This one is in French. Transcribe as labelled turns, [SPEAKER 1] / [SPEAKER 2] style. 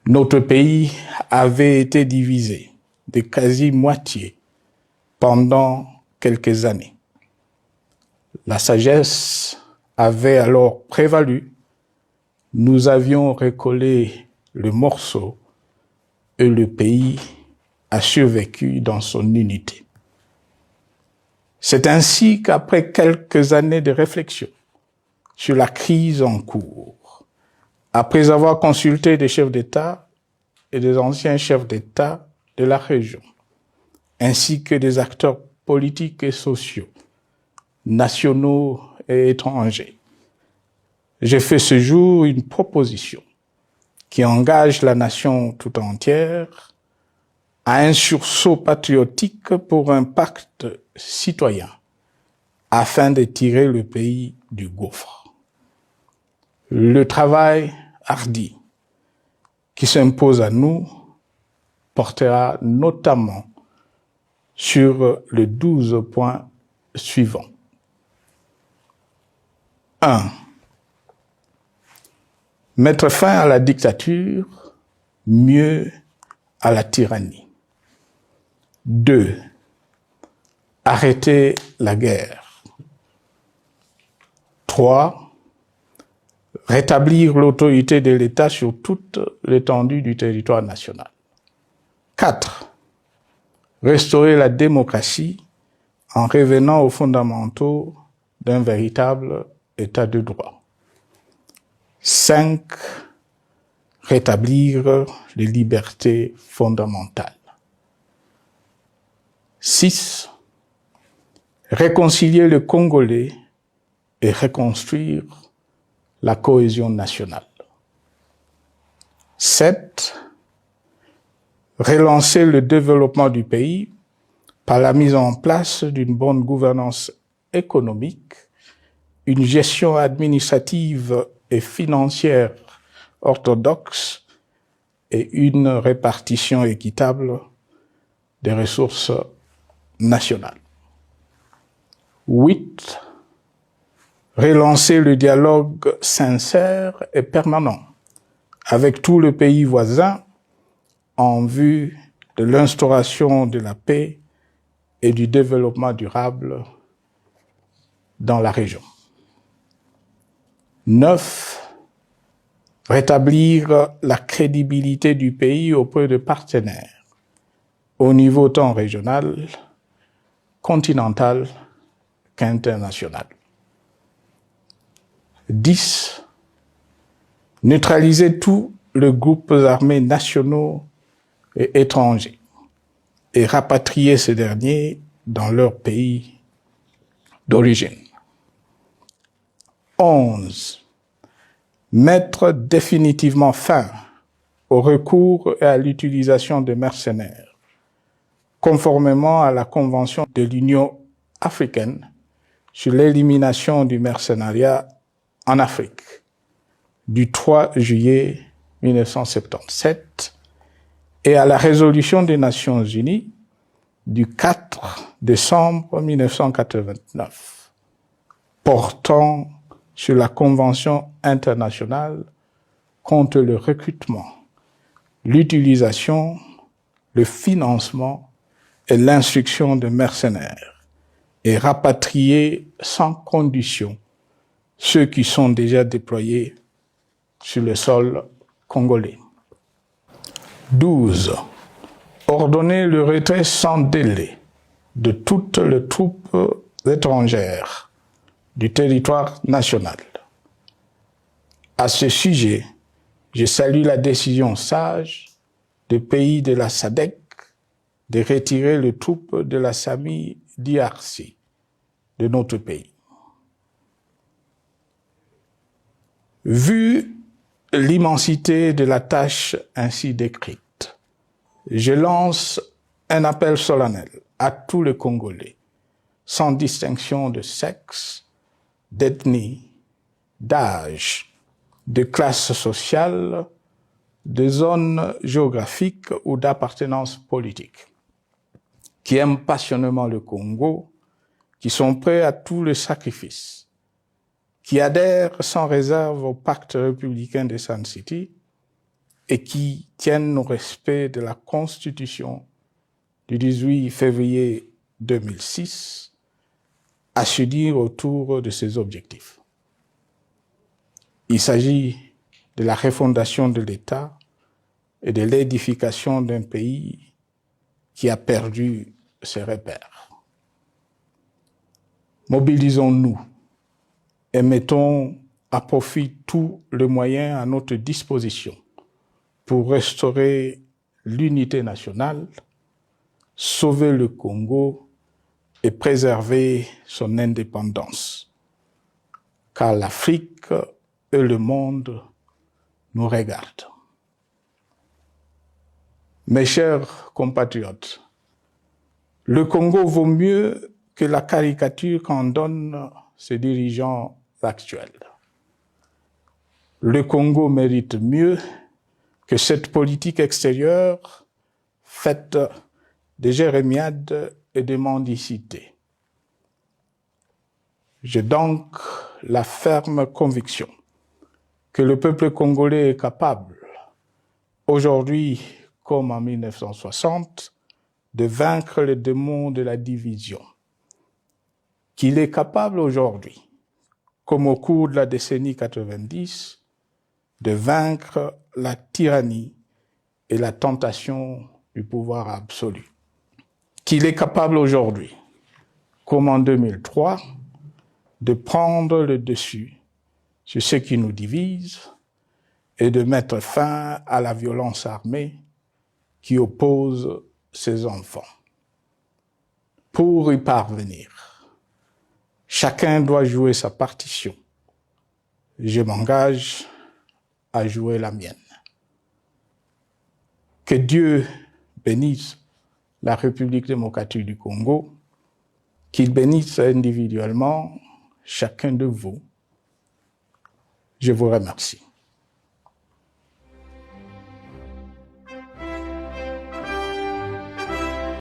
[SPEAKER 1] Notre pays avait été divisé de quasi-moitié pendant quelques années. La sagesse avait alors prévalu. Nous avions recollé le morceau et le pays a survécu dans son unité. C'est ainsi qu'après quelques années de réflexion sur la crise en cours, après avoir consulté des chefs d'État et des anciens chefs d'État de la région, ainsi que des acteurs politiques et sociaux, nationaux et étrangers, j'ai fait ce jour une proposition qui engage la nation tout entière à un sursaut patriotique pour un pacte citoyen afin de tirer le pays du gouffre. Le travail hardi qui s'impose à nous portera notamment sur les 12 points suivants. 1. Mettre fin à la dictature, mieux à la tyrannie. 2. Arrêter la guerre. 3. Rétablir l'autorité de l'État sur toute l'étendue du territoire national. 4. Restaurer la démocratie en revenant aux fondamentaux d'un véritable État de droit. 5. Rétablir les libertés fondamentales. 6. Réconcilier le Congolais et reconstruire la cohésion nationale. 7. Relancer le développement du pays par la mise en place d'une bonne gouvernance économique, une gestion administrative et financière orthodoxe et une répartition équitable des ressources nationales. 8. Relancer le dialogue sincère et permanent avec tous les pays voisins en vue de l'instauration de la paix et du développement durable dans la région. 9. Rétablir la crédibilité du pays auprès de partenaires au niveau tant régional, continental qu'international. 10. Neutraliser tous les groupes armés nationaux et étrangers et rapatrier ces derniers dans leur pays d'origine. 11. Mettre définitivement fin au recours et à l'utilisation de mercenaires, conformément à la Convention de l'Union africaine sur l'élimination du mercenariat en Afrique du 3 juillet 1977 et à la résolution des Nations Unies du 4 décembre 1989 portant sur la Convention internationale contre le recrutement, l'utilisation, le financement et l'instruction de mercenaires et rapatrier sans condition ceux qui sont déjà déployés sur le sol congolais. 12. Ordonner le retrait sans délai de toutes les troupes étrangères du territoire national. À ce sujet, je salue la décision sage des pays de la SADC de retirer les troupes de la SAMI DRC de notre pays. Vu l'immensité de la tâche ainsi décrite, je lance un appel solennel à tous les Congolais, sans distinction de sexe, d'ethnie, d'âge, de classe sociale, de zone géographique ou d'appartenance politique, qui aiment passionnément le Congo, qui sont prêts à tous les sacrifices, qui adhèrent sans réserve au pacte républicain de Sun City et qui tiennent au respect de la Constitution du 18 février 2006 à s'unir autour de ces objectifs. Il s'agit de la refondation de l'État et de l'édification d'un pays qui a perdu ses repères. Mobilisons-nous et mettons à profit tous les moyens à notre disposition pour restaurer l'unité nationale, sauver le Congo et préserver son indépendance. Car l'Afrique et le monde nous regardent. Mes chers compatriotes, le Congo vaut mieux que la caricature qu'en donnent ses dirigeants actuels. Le Congo mérite mieux que cette politique extérieure faite de jérémiades et de mendicité. J'ai donc la ferme conviction que le peuple congolais est capable, aujourd'hui comme en 1960, de vaincre les démons de la division, qu'il est capable aujourd'hui, comme au cours de la décennie 90, de vaincre la tyrannie et la tentation du pouvoir absolu. Qu'il est capable aujourd'hui, comme en 2003, de prendre le dessus sur ce qui nous divise et de mettre fin à la violence armée qui oppose ses enfants. Pour y parvenir, chacun doit jouer sa partition. Je m'engage à jouer la mienne. Que Dieu bénisse la République démocratique du Congo, qu'il bénisse individuellement chacun de vous. Je vous remercie.